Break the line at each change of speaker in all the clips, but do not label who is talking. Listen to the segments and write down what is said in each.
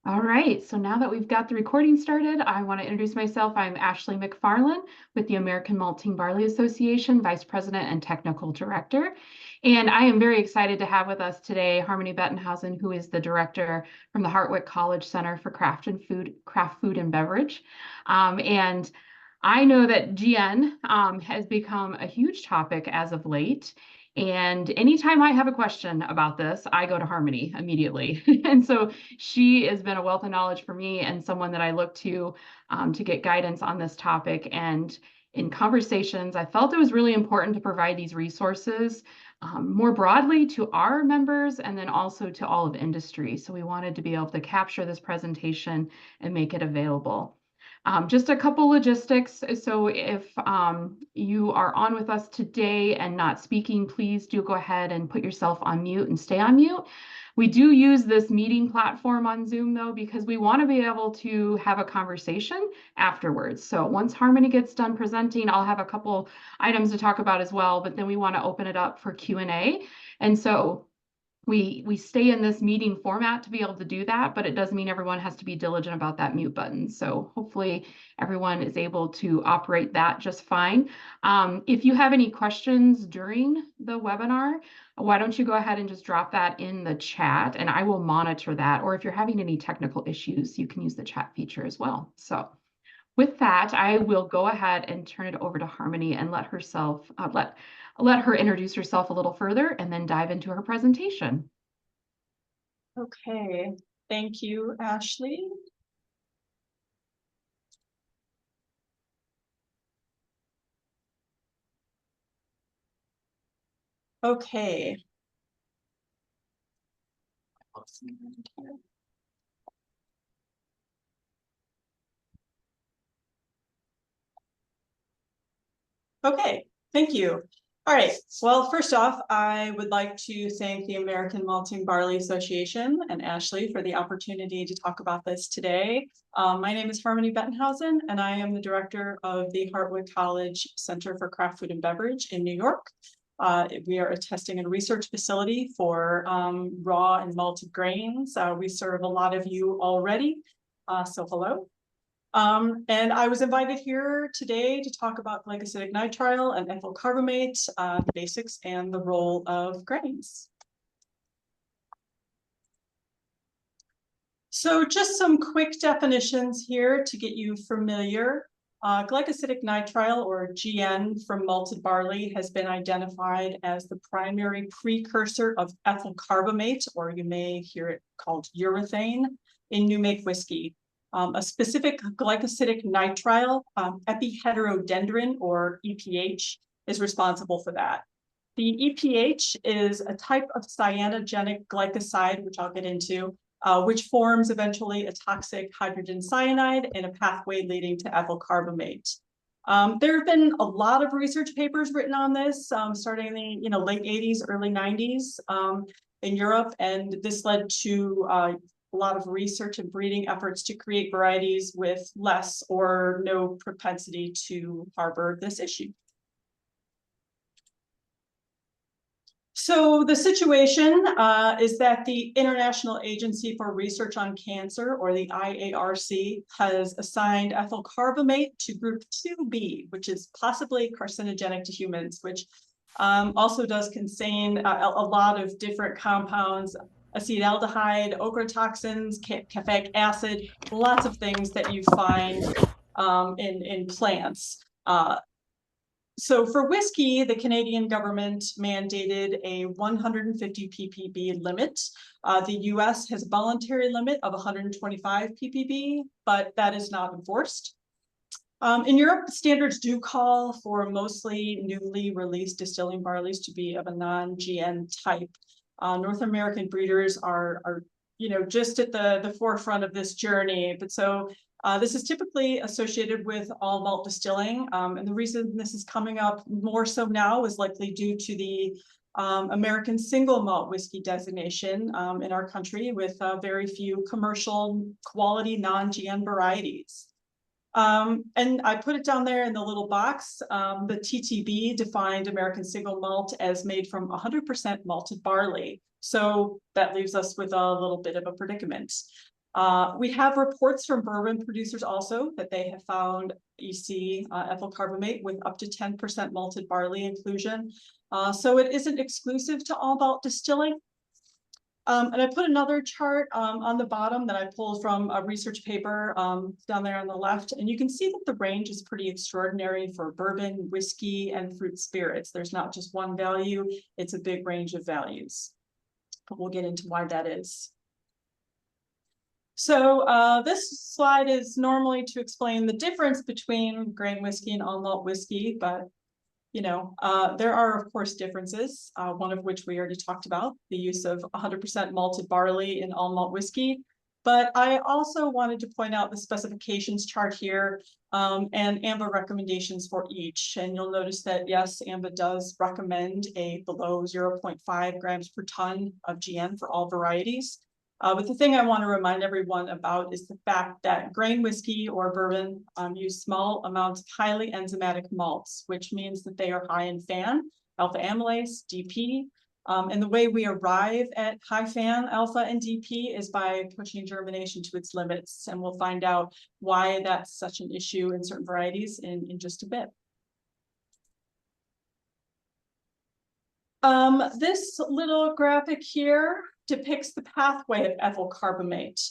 All right, so now that we've got the recording started, I want to introduce myself. I'm Ashley McFarland with the American Malting Barley Association, Vice President and Technical Director. And I am very excited to have with us today Harmonie Bettenhausen, who is the Director from the Hartwick College Center for Craft Food and Beverage. And I know that GN has become a huge topic as of late. And anytime I have a question about this, I go to Harmonie immediately. And so she has been a wealth of knowledge for me and someone that I look to get guidance on this topic. And in conversations, I felt it was really important to provide these resources more broadly to our members and then also to all of industry. So we wanted to be able to capture this presentation and make it available. Just a couple logistics. So if you are on with us today and not speaking, please do go ahead and put yourself on mute and stay on mute. We do use this meeting platform on Zoom though, because we want to be able to have a conversation afterwards. So once Harmonie gets done presenting, I'll have a couple items to talk about as well, but then we want to open it up for Q&A. And so we stay in this meeting format to be able to do that, but it doesn't mean everyone has to be diligent about that mute button. So hopefully everyone is able to operate that just fine. If you have any questions during the webinar, why don't you go ahead and just drop that in the chat and I will monitor that. Or if you're having any technical issues, you can use the chat feature as well. So with that, I will go ahead and turn it over to Harmonie and let her introduce herself a little further and then dive into her presentation.
Okay, thank you, Ashley. Okay. Okay, thank you. All right, well, first off, I would like to thank the American Malting Barley Association and Ashley for the opportunity to talk about this today. My name is Harmonie Bettenhausen, and I am the director of the Hartwick College Center for Craft Food and Beverage in New York. We are a testing and research facility for raw and malted grains. We serve a lot of you already, so hello. And I was invited here today to talk about glycosidic nitrile and ethyl carbamate, the basics and the role of grains. So just some quick definitions here to get you familiar. Glycosidic nitrile, or GN, from malted barley has been identified as the primary precursor of ethyl carbamate, or you may hear it called urethane, in new make whiskey. A specific glycosidic nitrile, epiheterodendron, or EPH, is responsible for that. The EPH is a type of cyanogenic glycoside, which I'll get into, which forms eventually a toxic hydrogen cyanide in a pathway leading to ethyl carbamate. There have been a lot of research papers written on this, starting in the late 80s, early 90s in Europe, and this led to a lot of research and breeding efforts to create varieties with less or no propensity to harbor this issue. So the situation is that the International Agency for Research on Cancer, or the IARC, has assigned ethyl carbamate to group 2B, which is possibly carcinogenic to humans, which also does contain a lot of different compounds, acetaldehyde, ochratoxins, caffeic acid, lots of things that you find in plants. So for whiskey, the Canadian government mandated a 150 ppb limit. The US has a voluntary limit of 125 ppb, but that is not enforced. In Europe, standards do call for mostly newly released distilling barleys to be of a non-GN type. North American breeders are just at the forefront of this journey, but so this is typically associated with all malt distilling, and the reason this is coming up more so now is likely due to the American single malt whiskey designation in our country, with very few commercial quality non-GN varieties. And I put it down there in the little box. The TTB defined American single malt as made from 100% malted barley. So that leaves us with a little bit of a predicament. We have reports from bourbon producers also that they have found EC ethyl carbamate with up to 10% malted barley inclusion. So it isn't exclusive to all malt distilling. And I put another chart on the bottom that I pulled from a research paper down there on the left. And you can see that the range is pretty extraordinary for bourbon, whiskey, and fruit spirits. There's not just one value, it's a big range of values. But we'll get into why that is. So this slide is normally to explain the difference between grain whiskey and all malt whiskey, but there are, of course, differences, one of which we already talked about, the use of 100% malted barley in all malt whiskey. But I also wanted to point out the specifications chart here and AMBA recommendations for each. And you'll notice that, yes, AMBA does recommend a below 0.5 grams per ton of GN for all varieties. But the thing I want to remind everyone about is the fact that grain whiskey or bourbon use small amounts of highly enzymatic malts, which means that they are high in FAN, alpha amylase, DP. And the way we arrive at high FAN, alpha, and DP is by pushing germination to its limits. And we'll find out why that's such an issue in certain varieties in just a bit. This little graphic here depicts the pathway of ethyl carbamate.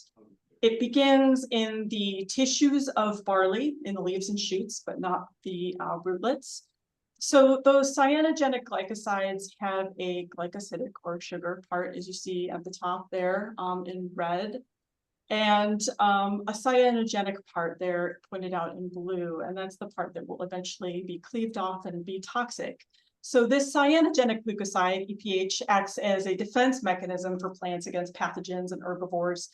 It begins in the tissues of barley, in the leaves and shoots, but not the rootlets. So those cyanogenic glycosides have a glycosidic or sugar part, as you see at the top there in red, and a cyanogenic part there pointed out in blue, and that's the part that will eventually be cleaved off and be toxic. So this cyanogenic glucoside, EPH, acts as a defense mechanism for plants against pathogens and herbivores.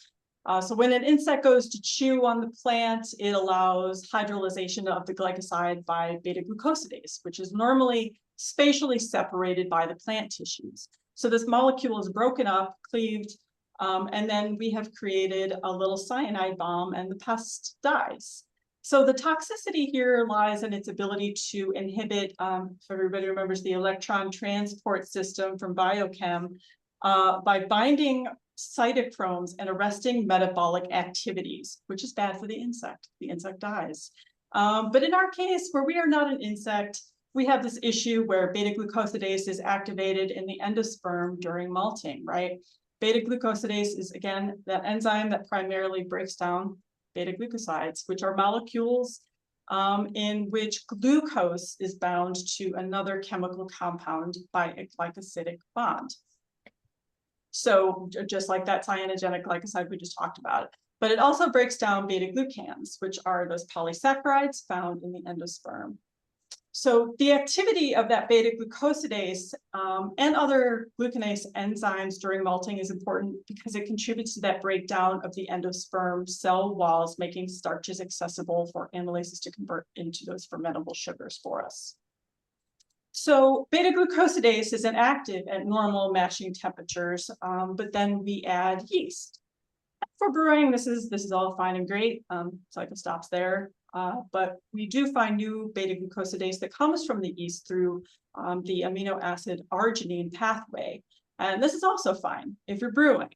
So when an insect goes to chew on the plant, it allows hydrolyzation of the glycoside by beta-glucosidase, which is normally spatially separated by the plant tissues. So this molecule is broken up, cleaved, and then we have created a little cyanide bomb and the pest dies. So the toxicity here lies in its ability to inhibit, if everybody remembers the electron transport system from biochem, by binding cytochromes and arresting metabolic activities, which is bad for the insect. The insect dies. But in our case, where we are not an insect, we have this issue where beta-glucosidase is activated in the endosperm during malting, right? Beta-glucosidase is, again, that enzyme that primarily breaks down beta-glucosides, which are molecules in which glucose is bound to another chemical compound by a glycosidic bond. So just like that cyanogenic glycoside we just talked about. But it also breaks down beta-glucans, which are those polysaccharides found in the endosperm. So the activity of that beta-glucosidase and other glucanase enzymes during malting is important because it contributes to that breakdown of the endosperm cell walls, making starches accessible for amylases to convert into those fermentable sugars for us. So beta-glucosidase is inactive at normal mashing temperatures, but then we add yeast. For brewing, this is all fine and great. Cycle stops there. But we do find new beta-glucosidase that comes from the yeast through the amino acid arginine pathway. And this is also fine if you're brewing.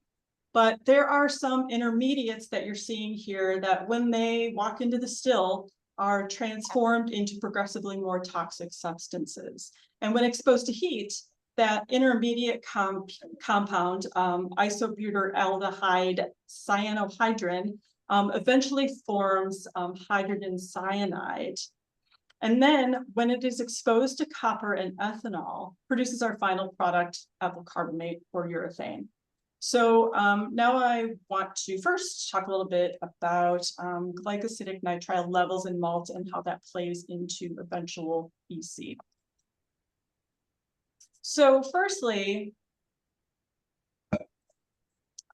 But there are some intermediates that you're seeing here that when they walk into the still are transformed into progressively more toxic substances. And when exposed to heat, that intermediate compound, isobutyraldehyde cyanohydrin, eventually forms hydrogen cyanide. And then when it is exposed to copper and ethanol, produces our final product, ethyl carbamate or urethane. So now I want to first talk a little bit about glycosidic nitrile levels in malt and how that plays into eventual EC. So firstly,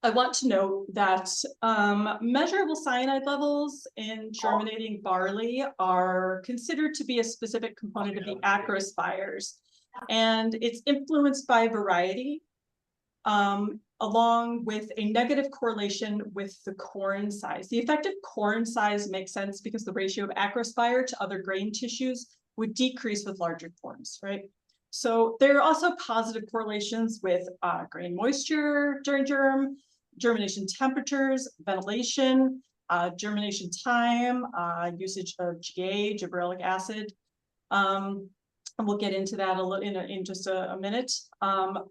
I want to note that measurable cyanide levels in germinating barley are considered to be a specific component of the acrospires, and it's influenced by variety, along with a negative correlation with the corn size. The effective corn size makes sense because the ratio of acrospire to other grain tissues would decrease with larger corns, right? So there are also positive correlations with grain moisture during germ, germination temperatures, ventilation, germination time, usage of GA, gibberellic acid. And we'll get into that in just a minute.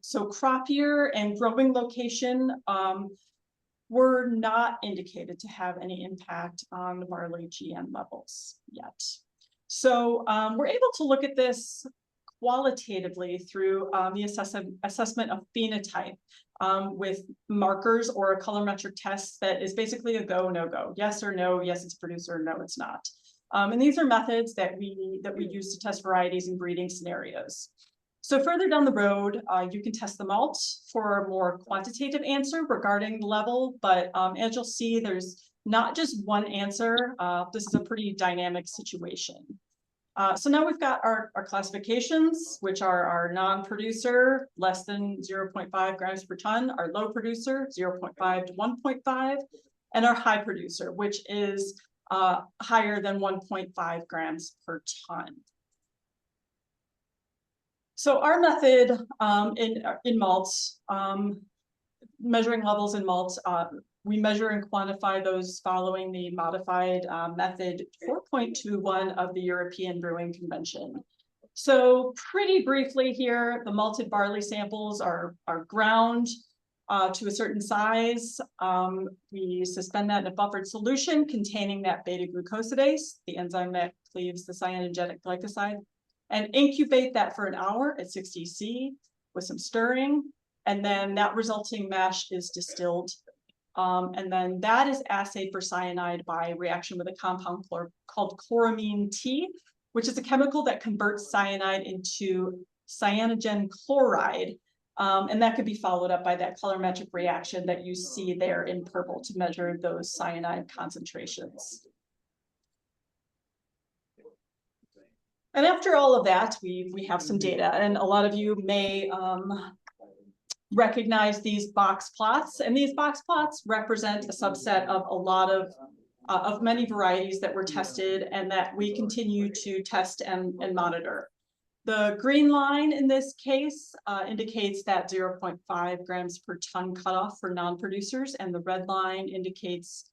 So crop year and growing location were not indicated to have any impact on the barley GN levels yet. So we're able to look at this qualitatively through the assessment of phenotype with markers or a colorimetric test that is basically a go, no go, yes or no, yes it's a producer, no it's not. And these are methods that we use to test varieties in breeding scenarios. So further down the road, you can test the malt for a more quantitative answer regarding the level, but as you'll see, there's not just one answer. This is a pretty dynamic situation. So now we've got our classifications, which are our non-producer, less than 0.5 grams per ton, our low producer, 0.5 to 1.5, and our high producer, which is higher than 1.5 grams per ton. So our method in malts, measuring levels in malts, we measure and quantify those following the modified method 4.21 of the European Brewing Convention. So pretty briefly here, the malted barley samples are ground to a certain size. We suspend that in a buffered solution containing that beta glucosidase, the enzyme that cleaves the cyanogenic glycoside, and incubate that for an hour at 60 C with some stirring. And then that resulting mash is distilled. And then that is assayed for cyanide by reaction with a compound called chloramine T, which is a chemical that converts cyanide into cyanogen chloride. And that could be followed up by that colorimetric reaction that you see there in purple to measure those cyanide concentrations. And after all of that, we have some data, and a lot of you may recognize these box plots, and these box plots represent a subset of a lot of many varieties that were tested and that we continue to test and monitor. The green line in this case indicates that 0.5 grams per ton cutoff for non-producers, and the red line indicates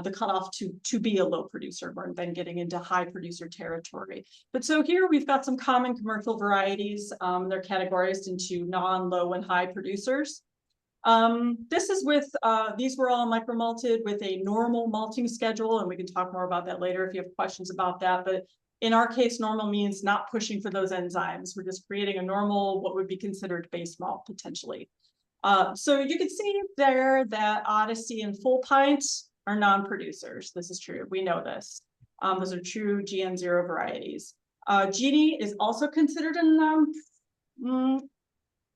the cutoff to be a low producer. We're then getting into high producer territory. But so here we've got some common commercial varieties. They're categorized into non, low, and high producers. This is with, these were all micro-malted with a normal malting schedule, and we can talk more about that later if you have questions about that. But in our case, normal means not pushing for those enzymes. We're just creating a normal, what would be considered base malt potentially. So you can see there that Odyssey and Full Pint are non-producers. This is true. We know this. Those are true GN0 varieties. Genie is also considered a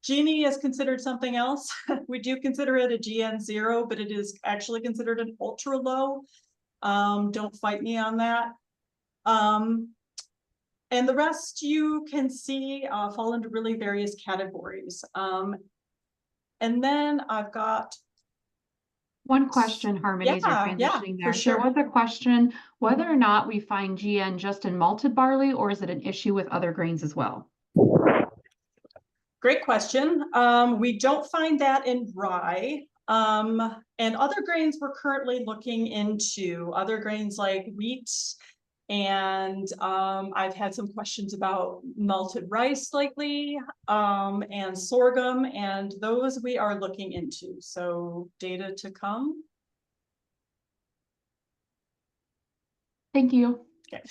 Genie is considered something else. We do consider it a GN0, but it is actually considered an ultra low. Don't fight me on that. And the rest you can see fall into really various categories. And then I've got
one question, Harmony, as you're transitioning there.
For sure.
There was a question whether or not we find GN just in malted barley, or is it an issue with other grains as well?
Great question. We don't find that in rye. And other grains we're currently looking into, other grains like wheat, and I've had some questions about malted rice lately, and sorghum, and those we are looking into. So data to come.
Thank you.
Okay.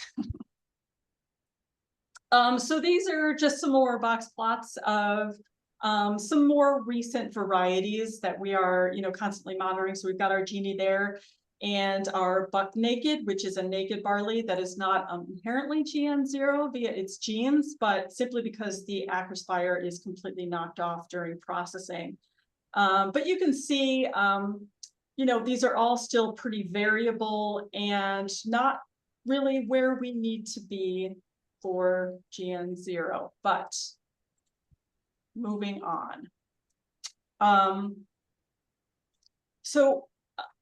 So these are just some more box plots of some more recent varieties that we are, constantly monitoring. So we've got our Genie there, and our Buck Naked, which is a naked barley that is not inherently GN0 via its genes, but simply because the acrospire is completely knocked off during processing. But you can see, these are all still pretty variable and not really where we need to be for GN0, but moving on. So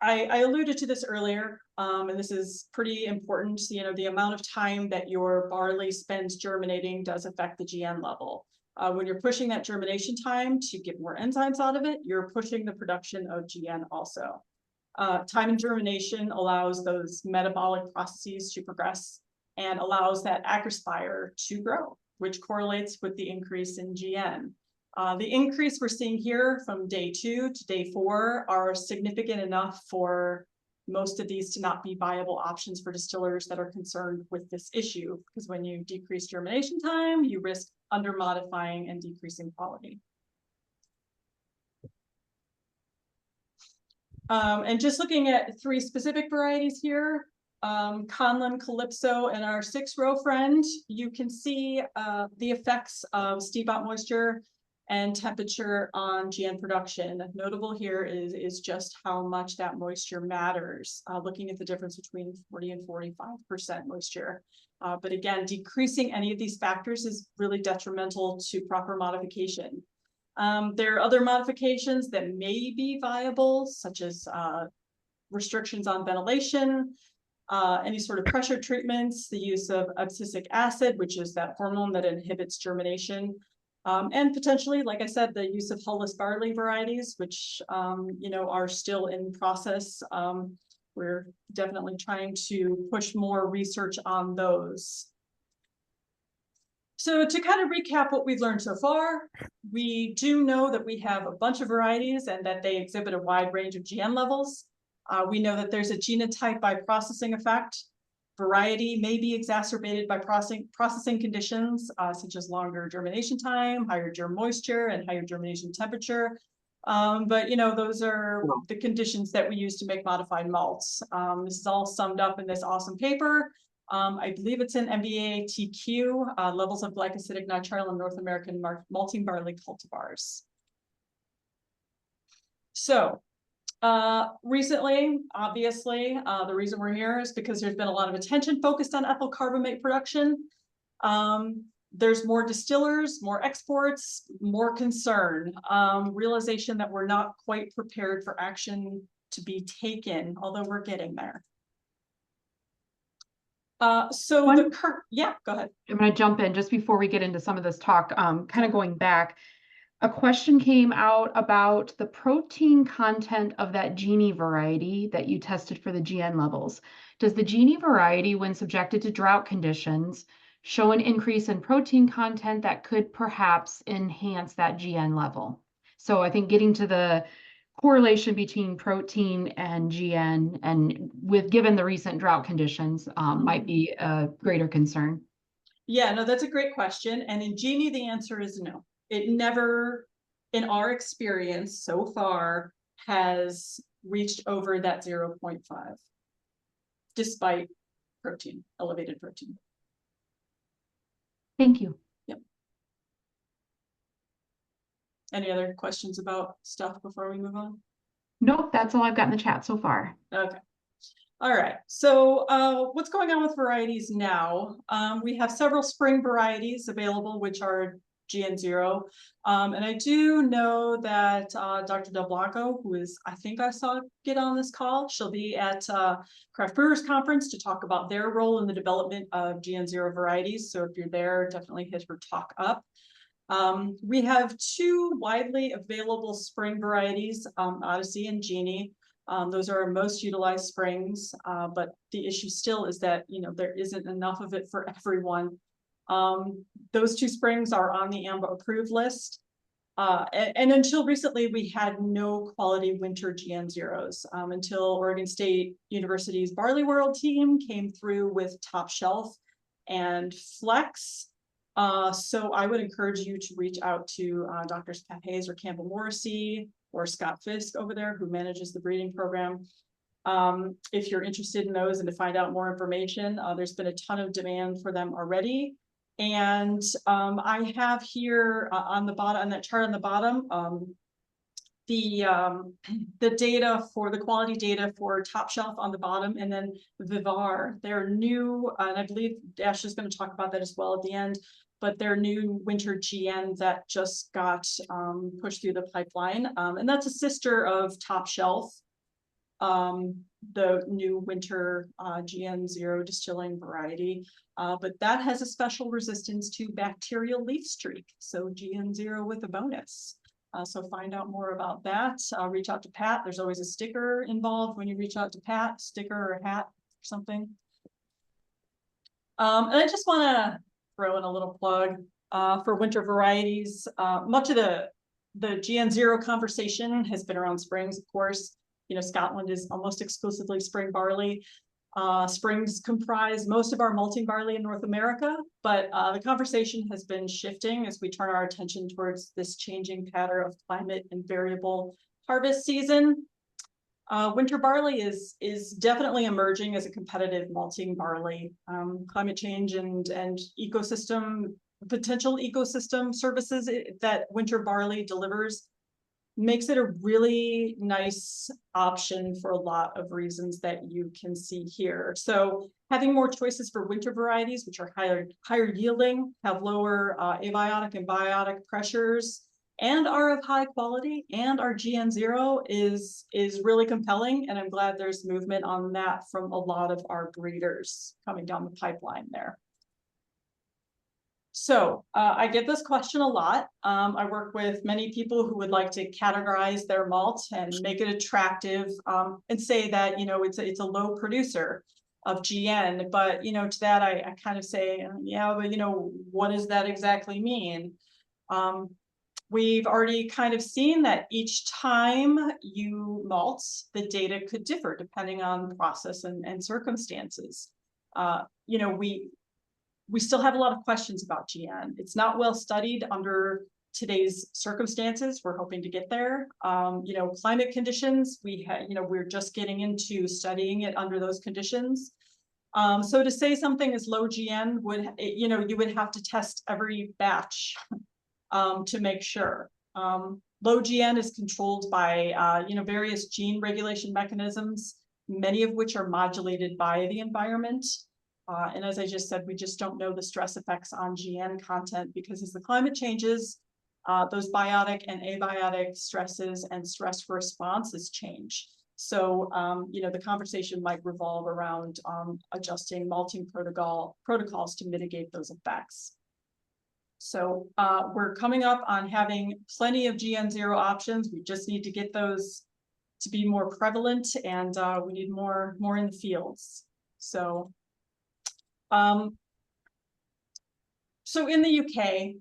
I alluded to this earlier, and this is pretty important. The amount of time that your barley spends germinating does affect the GN level. When you're pushing that germination time to get more enzymes out of it, you're pushing the production of GN also. Time in germination allows those metabolic processes to progress and allows that acrospire to grow, which correlates with the increase in GN. The increase we're seeing here from day 2 to day 4 are significant enough for most of these to not be viable options for distillers that are concerned with this issue, because when you decrease germination time, you risk under modifying and decreasing quality. And just looking at 3 specific varieties here, Conlon, Calypso, and our 6-row friend, you can see the effects of steep out moisture and temperature on GN production. Notable here is just how much that moisture matters, looking at the difference between 40 and 45% moisture. But again, decreasing any of these factors is really detrimental to proper modification. There are other modifications that may be viable, such as restrictions on ventilation, any sort of pressure treatments, the use of abscisic acid, which is that hormone that inhibits germination, and potentially, like I said, the use of hull-less barley varieties, which are still in process. We're definitely trying to push more research on those. So to kind of recap what we've learned so far, we do know that we have a bunch of varieties and that they exhibit a wide range of GN levels. We know that there's a genotype by processing effect. Variety may be exacerbated by processing conditions, such as longer germination time, higher germ moisture, and higher germination temperature. But those are the conditions that we use to make modified malts. This is all summed up in this awesome paper. I believe it's in MBA TQ, levels of glycosidic nitrile in North American malting barley cultivars. So recently, obviously, the reason we're here is because there's been a lot of attention focused on ethyl carbamate production. There's more distillers, more exports, more concern, realization that we're not quite prepared for action to be taken, although we're getting there. Yeah, go ahead.
I'm going to jump in just before we get into some of this talk, kind of going back. A question came out about the protein content of that Genie variety that you tested for the GN levels. Does the Genie variety, when subjected to drought conditions, show an increase in protein content that could perhaps enhance that GN level? So I think getting to the correlation between protein and GN, and given the recent drought conditions, might be a greater concern.
Yeah, no, that's a great question. And in Genie, the answer is no. It never, in our experience so far, has reached over that 0.5, despite elevated protein.
Thank you.
Yep. Any other questions about stuff before we move on?
Nope, that's all I've got in the chat so far.
Okay. All right. So what's going on with varieties now? We have several spring varieties available, which are GN0. And I do know that Dr. Del Blanco, who is, I think I saw get on this call, she'll be at Craft Brewers Conference to talk about their role in the development of GN0 varieties. So if you're there, definitely hit her talk up. We have 2 widely available spring varieties, Odyssey and Genie. Those are our most utilized springs, but the issue still is that there isn't enough of it for everyone. Those 2 springs are on the AMBA approved list. And until recently, we had no quality winter GN0s until Oregon State University's Barley World team came through with Top Shelf and Flex. So I would encourage you to reach out to Drs. Pat Hayes or Campbell Morrissey or Scott Fisk over there, who manages the breeding program. If you're interested in those and to find out more information, there's been a ton of demand for them already. And I have here on the bottom, on that chart on the bottom, the data for the quality data for Top Shelf on the bottom, and then Vivar. They're new, and I believe Ash is going to talk about that as well at the end, but their new winter GN that just got pushed through the pipeline. And that's a sister of Top Shelf. the new winter GN0 distilling variety, but that has a special resistance to bacterial leaf streak. So GN0 with a bonus. So find out more about that. Reach out to Pat. There's always a sticker involved when you reach out to Pat, sticker or a hat or something. And I just want to throw in a little plug for winter varieties. Much of the GN0 conversation has been around springs, of course. You know, Scotland is almost exclusively spring barley. Springs comprise most of our malting barley in North America, but the conversation has been shifting as we turn our attention towards this changing pattern of climate and variable harvest season. Winter barley is definitely emerging as a competitive malting barley. Climate change and potential ecosystem services that winter barley delivers makes it a really nice option for a lot of reasons that you can see here. So having more choices for winter varieties, which are higher yielding, have lower abiotic and biotic pressures, and are of high quality, and our GN0 is really compelling. And I'm glad there's movement on that from a lot of our breeders coming down the pipeline there. So I get this question a lot. I work with many people who would like to categorize their malt and make it attractive, and say that, you know, it's a low producer of GN. But, you know, to that I kind of say, yeah, but, you know, what does that exactly mean? We've already kind of seen that each time you malt, the data could differ depending on process and circumstances. You know, we still have a lot of questions about GN. It's not well studied under today's circumstances. We're hoping to get there. You know, climate conditions, we're just getting into studying it under those conditions. So to say something is low GN you would have to test every batch to make sure. Low GN is controlled by various gene regulation mechanisms, many of which are modulated by the environment. And as I just said, we just don't know the stress effects on GN content, because as the climate changes, those biotic and abiotic stresses and stress responses change. So, the conversation might revolve around adjusting malting protocols to mitigate those effects. So we're coming up on having plenty of GN0 options. We just need to get those to be more prevalent, and we need more in the fields. So. So in the UK,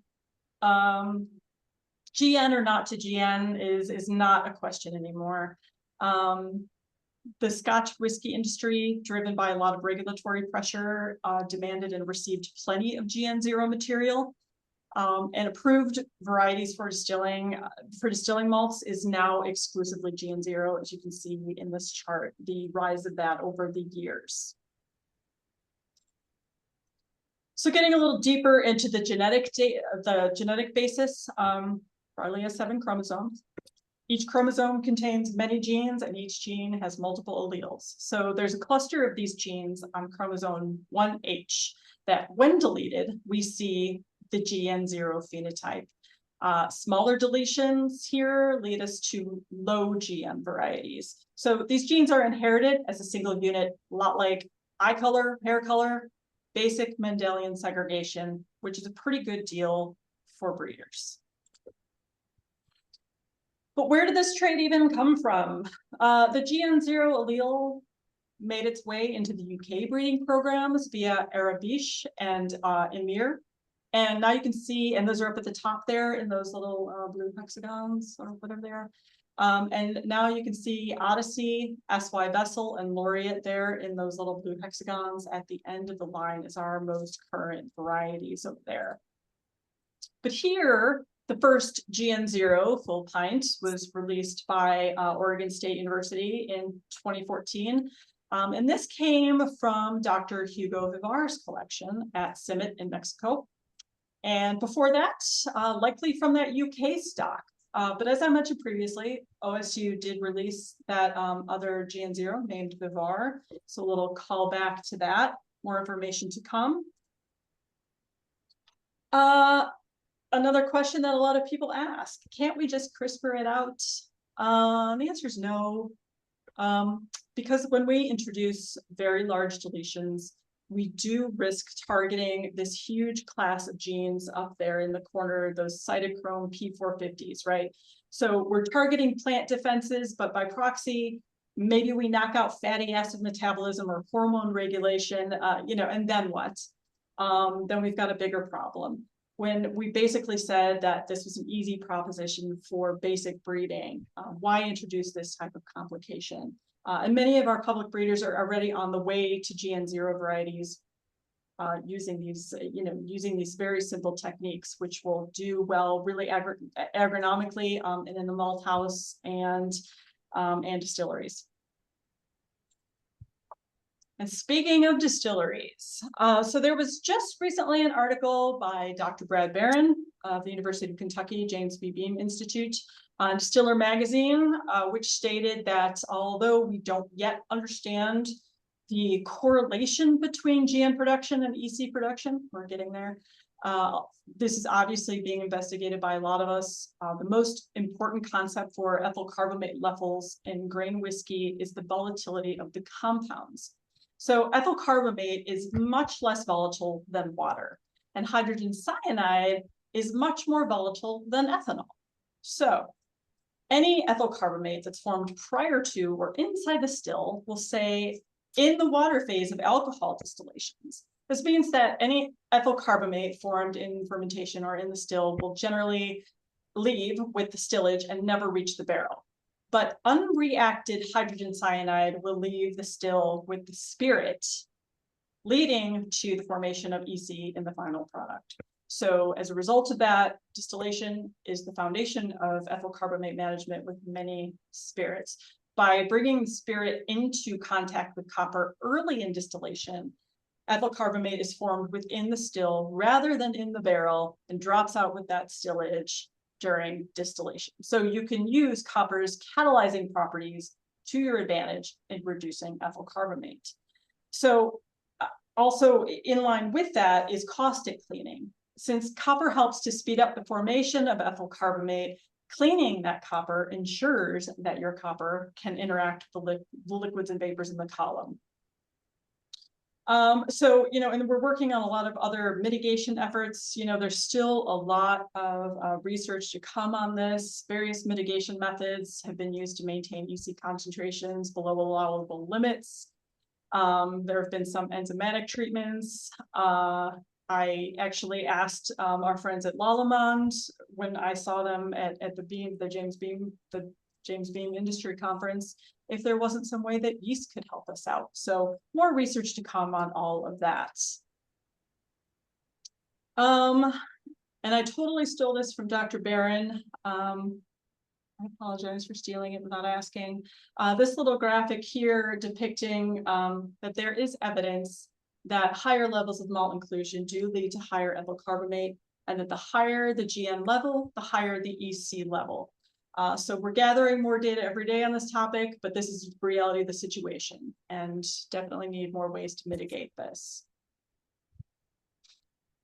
GN or not to GN is not a question anymore. The Scotch whiskey industry, driven by a lot of regulatory pressure, demanded and received plenty of GN0 material. And approved varieties for distilling malts is now exclusively GN0, as you can see in this chart, the rise of that over the years. So getting a little deeper into the genetic basis, barley has 7 chromosomes. Each chromosome contains many genes, and each gene has multiple alleles. So there's a cluster of these genes on chromosome 1H that, when deleted, we see the GN0 phenotype. Smaller deletions here lead us to low GN varieties. So these genes are inherited as a single unit, a lot like eye color, hair color, basic Mendelian segregation, which is a pretty good deal for breeders. But where did this trait even come from? The GN0 allele made its way into the UK breeding programs via Arabiche and Emir. And now you can see, and those are up at the top there in those little blue hexagons or whatever they are. And now you can see Odyssey, SY Vessel, and Laureate there in those little blue hexagons at the end of the line is our most current varieties over there. But here, the first GN0 full pint was released by Oregon State University in 2014. And this came from Dr. Hugo Vivar's collection at CIMMYT in Mexico. And before that, likely from that UK stock. But as I mentioned previously, OSU did release that other GN0 named Vivar. So a little callback to that, more information to come. Another question that a lot of people ask, can't we just CRISPR it out? The answer is no. Because when we introduce very large deletions, we do risk targeting this huge class of genes up there in the corner, those cytochrome P450s, right? So we're targeting plant defenses, but by proxy, maybe we knock out fatty acid metabolism or hormone regulation, and then what? Then we've got a bigger problem. When we basically said that this was an easy proposition for basic breeding, why introduce this type of complication? And many of our public breeders are already on the way to GN0 varieties, using these very simple techniques, which will do well really agronomically and in the malt house and distilleries. And speaking of distilleries, so there was just recently an article by Dr. Brad Barron of the University of Kentucky, James B. Beam Institute, on Distiller Magazine, which stated that although we don't yet understand the correlation between GN production and EC production, we're getting there. This is obviously being investigated by a lot of us. The most important concept for ethyl carbamate levels in grain whiskey is the volatility of the compounds. So ethyl carbamate is much less volatile than water, and hydrogen cyanide is much more volatile than ethanol. So any ethyl carbamate that's formed prior to or inside the still will say in the water phase of alcohol distillations. This means that any ethyl carbamate formed in fermentation or in the still will generally leave with the stillage and never reach the barrel. But unreacted hydrogen cyanide will leave the still with the spirit, leading to the formation of EC in the final product. So as a result of that, distillation is the foundation of ethyl carbamate management with many spirits. By bringing the spirit into contact with copper early in distillation, ethyl carbamate is formed within the still rather than in the barrel and drops out with that stillage during distillation. So you can use copper's catalyzing properties to your advantage in reducing ethyl carbamate. So also in line with that is caustic cleaning. Since copper helps to speed up the formation of ethyl carbamate, cleaning that copper ensures that your copper can interact with the liquids and vapors in the column. And we're working on a lot of other mitigation efforts. There's still a lot of research to come on this. Various mitigation methods have been used to maintain EC concentrations below allowable limits. There have been some enzymatic treatments. I actually asked our friends at Lallemand when I saw them at the James Beam Industry Conference, if there wasn't some way that yeast could help us out. So more research to come on all of that. And I totally stole this from Dr. Barron. I apologize for stealing it without asking. This little graphic here depicting that there is evidence that higher levels of malt inclusion do lead to higher ethyl carbamate, and that the higher the GN level, the higher the EC level. So we're gathering more data every day on this topic, but this is the reality of the situation, and definitely need more ways to mitigate this.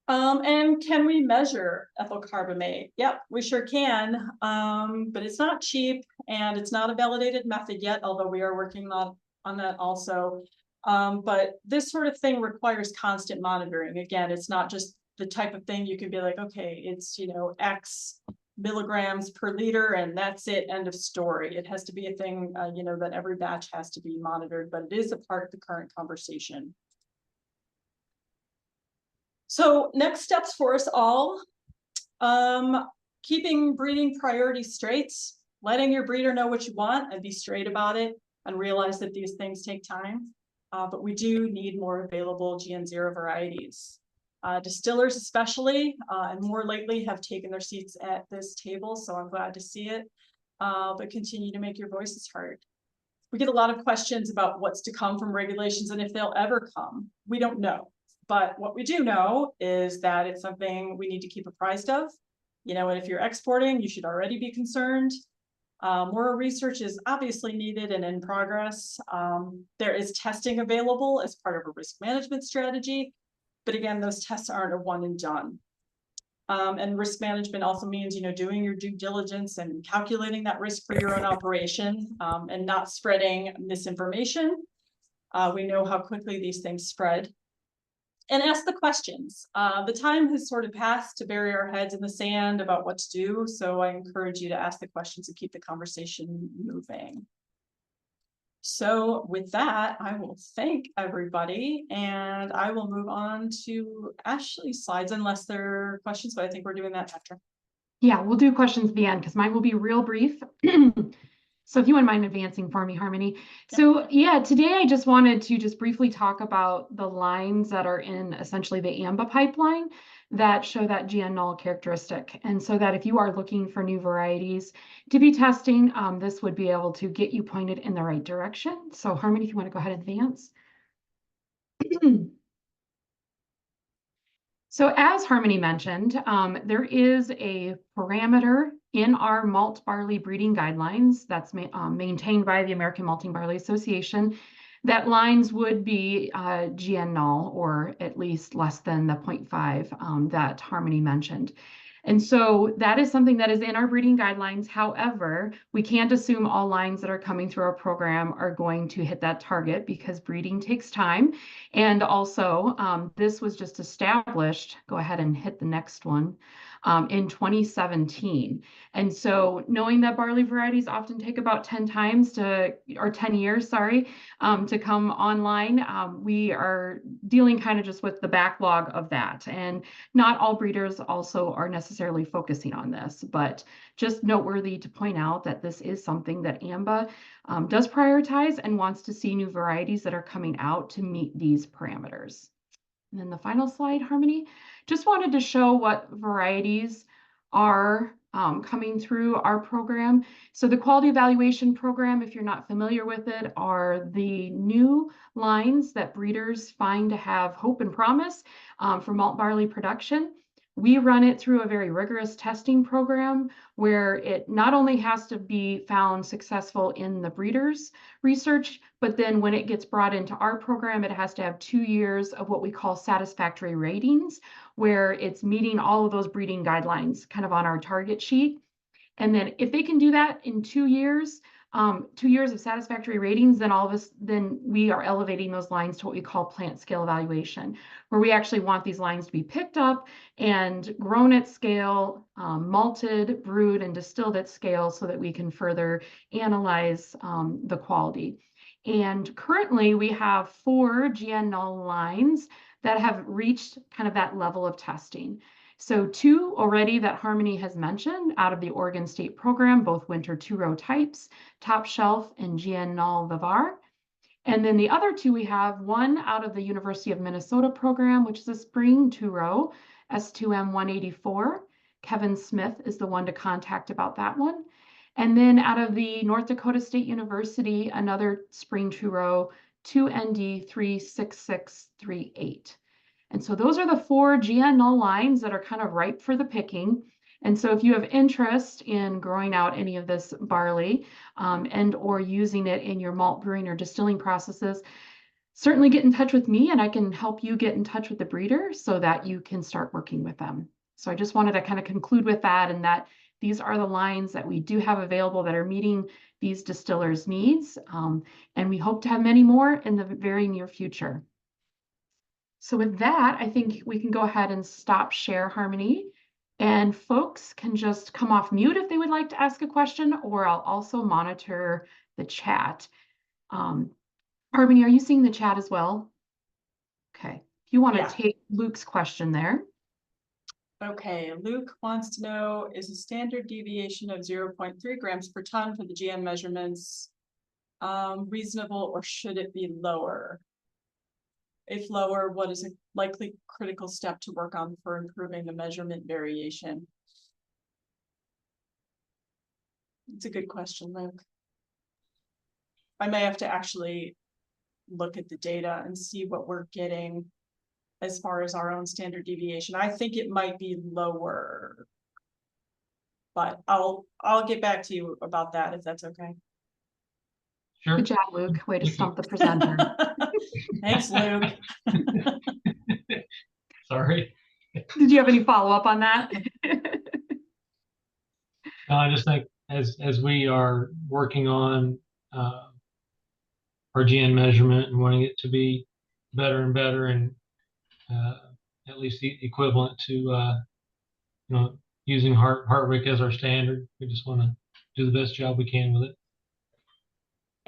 And can we measure ethyl carbamate? Yep, we sure can, but it's not cheap and it's not a validated method yet, although we are working on that also. But this sort of thing requires constant monitoring. Again, it's not just the type of thing you can be like, okay, it's, X milligrams per liter and that's it, end of story. It has to be a thing, that every batch has to be monitored, but it is a part of the current conversation. So next steps for us all, keeping breeding priorities straight, letting your breeder know what you want and be straight about it and realize that these things take time. But we do need more available GN0 varieties. Distillers especially, and more lately, have taken their seats at this table, so I'm glad to see it. But continue to make your voices heard. We get a lot of questions about what's to come from regulations and if they'll ever come. We don't know. But what we do know is that it's something we need to keep apprised of. And if you're exporting, you should already be concerned. More research is obviously needed and in progress. There is testing available as part of a risk management strategy, but again, those tests aren't a one and done. And risk management also means, doing your due diligence and calculating that risk for your own operation, and not spreading misinformation. We know how quickly these things spread. And ask the questions. The time has sort of passed to bury our heads in the sand about what to do. So I encourage you to ask the questions and keep the conversation moving. So with that, I will thank everybody, and I will move on to Ashley's slides unless there are questions, but I think we're doing that after.
Yeah, we'll do questions at the end because mine will be real brief. So if you wouldn't mind advancing for me, Harmony. So yeah, today I just wanted to just briefly talk about the lines that are in essentially the AMBA pipeline that show that GN null characteristic. And so that if you are looking for new varieties to be testing, this would be able to get you pointed in the right direction. So Harmony, if you want to go ahead and advance. So as Harmony mentioned, there is a parameter in our malt barley breeding guidelines that's maintained by the American Malting Barley Association that lines would be GN null, or at least less than the 0.5 that Harmony mentioned. And so that is something that is in our breeding guidelines. However, we can't assume all lines that are coming through our program are going to hit that target because breeding takes time. And also, this was just established, go ahead and hit the next one, in 2017. And so knowing that barley varieties often take about 10 years, to come online, we are dealing kind of just with the backlog of that. And not all breeders also are necessarily focusing on this, but just noteworthy to point out that this is something that AMBA does prioritize and wants to see new varieties that are coming out to meet these parameters. And then the final slide, Harmony, just wanted to show what varieties are coming through our program. So the quality evaluation program, if you're not familiar with it, are the new lines that breeders find to have hope and promise for malt barley production. We run it through a very rigorous testing program where it not only has to be found successful in the breeders' research, but then when it gets brought into our program, it has to have 2 years of what we call satisfactory ratings, where it's meeting all of those breeding guidelines kind of on our target sheet. And then if they can do that in 2 years, 2 years of satisfactory ratings, then we are elevating those lines to what we call plant scale evaluation, where we actually want these lines to be picked up and grown at scale, malted, brewed, and distilled at scale so that we can further analyze the quality. And currently we have 4 GN null lines that have reached kind of that level of testing. So 2 already that Harmony has mentioned out of the Oregon State program, both winter 2-row types, Top Shelf and GN null Vivar. And then the other 2 we have, one out of the University of Minnesota program, which is a spring 2-row, S2M 184. Kevin Smith is the one to contact about that one. And then out of the North Dakota State University, another spring 2-row, 2ND 36638. And so those are the 4 GN null lines that are kind of ripe for the picking. And so if you have interest in growing out any of this barley and or using it in your malt brewing or distilling processes, certainly get in touch with me and I can help you get in touch with the breeder so that you can start working with them. So I just wanted to kind of conclude with that, and that these are the lines that we do have available that are meeting these distillers' needs. And we hope to have many more in the very near future. So with that, I think we can go ahead and stop share, Harmony, and folks can just come off mute if they would like to ask a question, or I'll also monitor the chat. Harmony, are you seeing the chat as well? Okay, if you want to take Luke's question there.
Okay, Luke wants to know, is a standard deviation of 0.3 grams per ton for the GN measurements reasonable, or should it be lower? If lower, what is a likely critical step to work on for improving the measurement variation? It's a good question, Luke. I may have to actually look at the data and see what we're getting as far as our own standard deviation. I think it might be lower, but I'll get back to you about that if that's okay.
Sure.
Good job, Luke. Way to stump the presenter.
Thanks, Luke.
Sorry.
Did you have any follow-up on that?
No, I just think as we are working on our GN measurement and wanting it to be better and better, and uh, at least equivalent to using Hartwick as our standard, we just want to do the best job we can with it.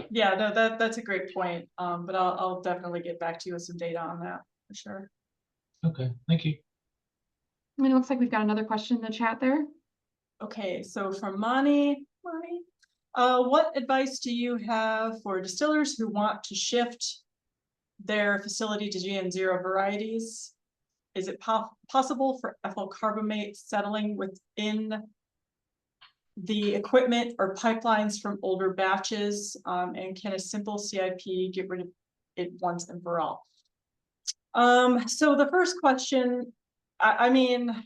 Yeah, no, that's a great point. But I'll definitely get back to you with some data on that for sure.
Okay, thank you.
I mean, it looks like we've got another question in the chat there.
Okay, so from Monty, what advice do you have for distillers who want to shift their facility to GN0 varieties? Is it possible for ethyl carbamate settling within the equipment or pipelines from older batches? And can a simple CIP get rid of it once and for all? So the first question, I mean,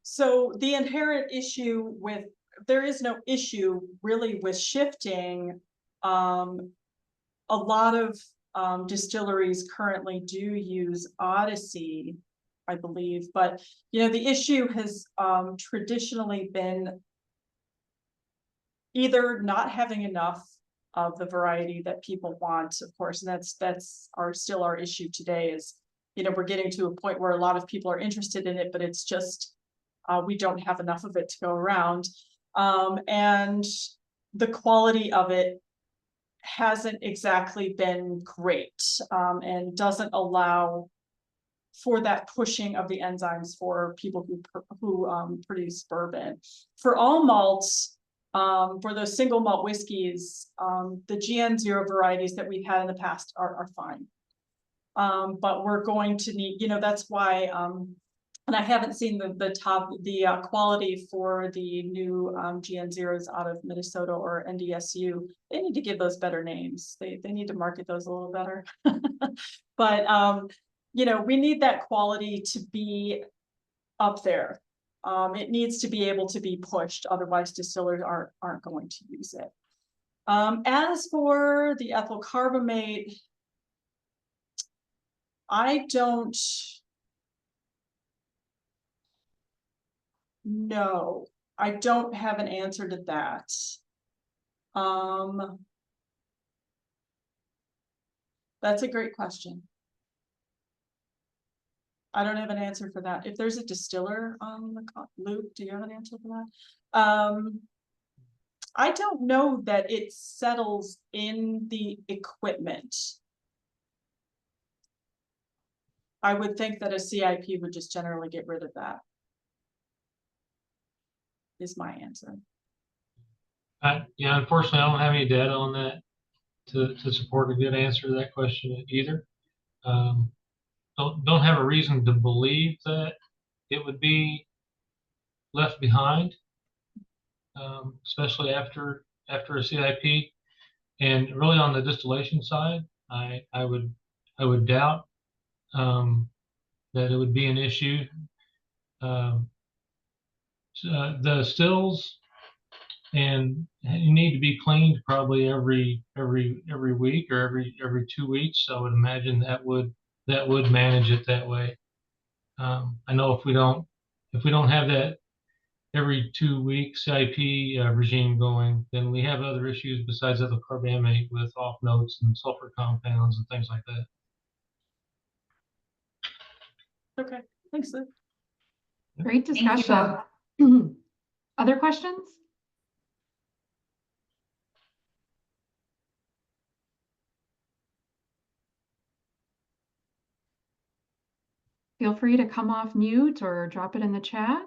so the inherent issue with, there is no issue really with shifting. A lot of distilleries currently do use Odyssey, I believe, but the issue has traditionally been either not having enough of the variety that people want, of course, and that's still our issue today. Is we're getting to a point where a lot of people are interested in it, but it's just we don't have enough of it to go around, and the quality of it hasn't exactly been great, and doesn't allow for that pushing of the enzymes for people who produce bourbon. For all malts, for those single malt whiskeys, the GN0 varieties that we've had in the past are fine. But we're going to need, that's why, and I haven't seen the quality for the new GN0s out of Minnesota or NDSU. They need to give those better names. They need to market those a little better. But we need that quality to be up there. It needs to be able to be pushed, otherwise distillers aren't going to use it. As for the ethyl carbamate, I don't know. I don't have an answer to that. That's a great question. I don't have an answer for that. If there's a distiller on the Luke, do you have an answer for that? I don't know that it settles in the equipment. I would think that a CIP would just generally get rid of that. Is my answer.
Yeah, unfortunately, I don't have any data on that to support a good answer to that question either. Don't have a reason to believe that it would be left behind, especially after a CIP. And really on the distillation side, I would doubt that it would be an issue. The stills and you need to be cleaned probably every week or every 2 weeks. So I would imagine that would manage it that way. I know if we don't have that every 2 weeks CIP regime going, then we have other issues besides ethyl carbamate with off notes and sulfur compounds and things like that.
Okay, thanks, Luke.
Great discussion. Other questions? Feel free to come off mute or drop it in the chat.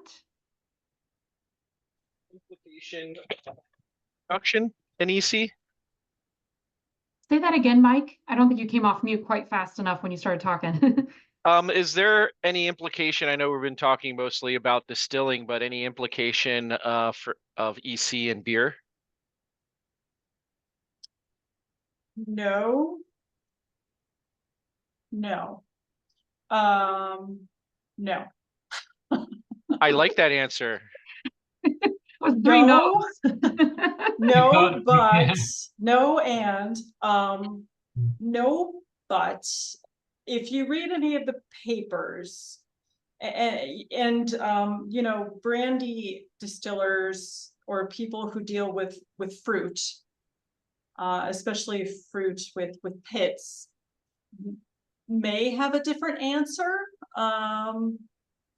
Implication production in EC.
Say that again, Mike. I don't think you came off mute quite fast enough when you started talking.
Is there any implication? I know we've been talking mostly about distilling, but any implication of EC and beer?
No. No. No.
I like that answer.
Was three
No. No, but
Yeah.
no, and no, but if you read any of the papers, and you know, brandy distillers or people who deal with fruit, especially fruit with pits, may have a different answer.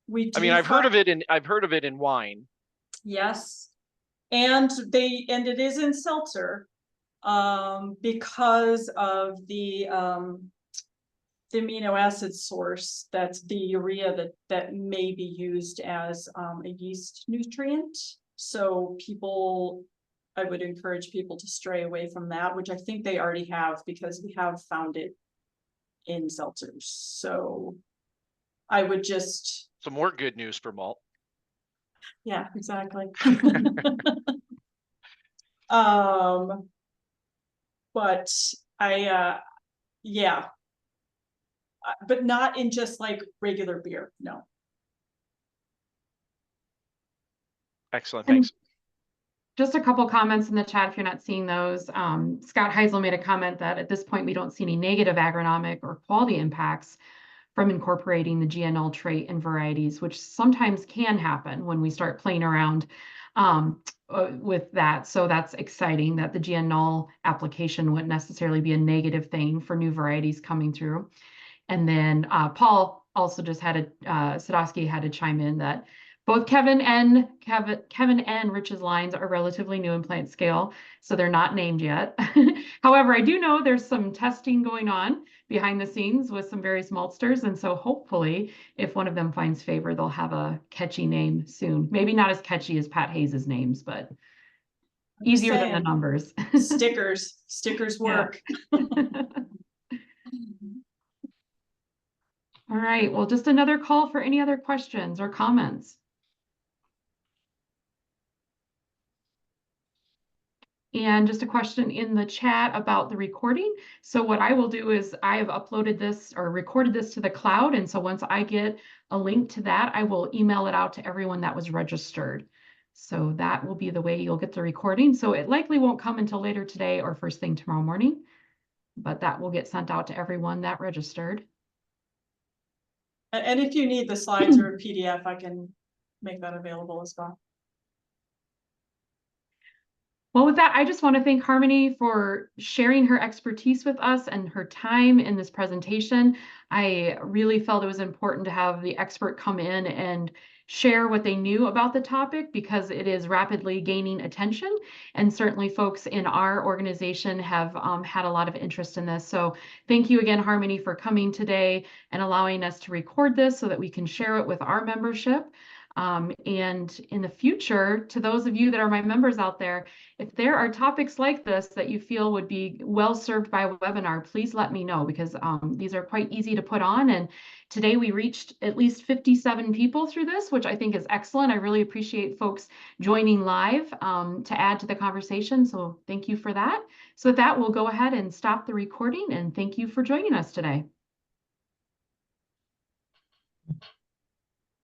We do.
I mean, I've heard of it in wine.
Yes, and it is in seltzer, because of the amino acid source, that's the urea that may be used as a yeast nutrient. So I would encourage people to stray away from that, which I think they already have, because we have found it in seltzers. So I would just.
Some more good news for malt.
Yeah, exactly. But yeah. But not in just like regular beer, no.
Excellent, thanks.
Just a couple comments in the chat if you're not seeing those. Scott Heisel made a comment that at this point we don't see any negative agronomic or quality impacts from incorporating the GNL trait in varieties, which sometimes can happen when we start playing around with that. So that's exciting that the GNL application wouldn't necessarily be a negative thing for new varieties coming through. And then Paul also just had Sadowski had to chime in that both Kevin and Rich's lines are relatively new in plant scale, so they're not named yet. However, I do know there's some testing going on behind the scenes with some various maltsters, and so hopefully, if one of them finds favor, they'll have a catchy name soon. Maybe not as catchy as Pat Hayes's names, but easier than the numbers.
Stickers work.
All right, well, just another call for any other questions or comments. And just a question in the chat about the recording. So what I will do is I have uploaded this or recorded this to the cloud. And so once I get a link to that, I will email it out to everyone that was registered. So that will be the way you'll get the recording. So it likely won't come until later today or first thing tomorrow morning, but that will get sent out to everyone that registered.
And if you need the slides or a PDF, I can make that available as well.
Well, with that, I just want to thank Harmonie for sharing her expertise with us and her time in this presentation. I really felt it was important to have the expert come in and share what they knew about the topic because it is rapidly gaining attention. And certainly folks in our organization have had a lot of interest in this. So thank you again, Harmonie, for coming today and allowing us to record this so that we can share it with our membership. And in the future, to those of you that are my members out there, if there are topics like this that you feel would be well served by a webinar, please let me know because these are quite easy to put on. And today we reached at least 57 people through this, which I think is excellent. I really appreciate folks joining live to add to the conversation. So thank you for that. So with that, we'll go ahead and stop the recording and thank you for joining us today.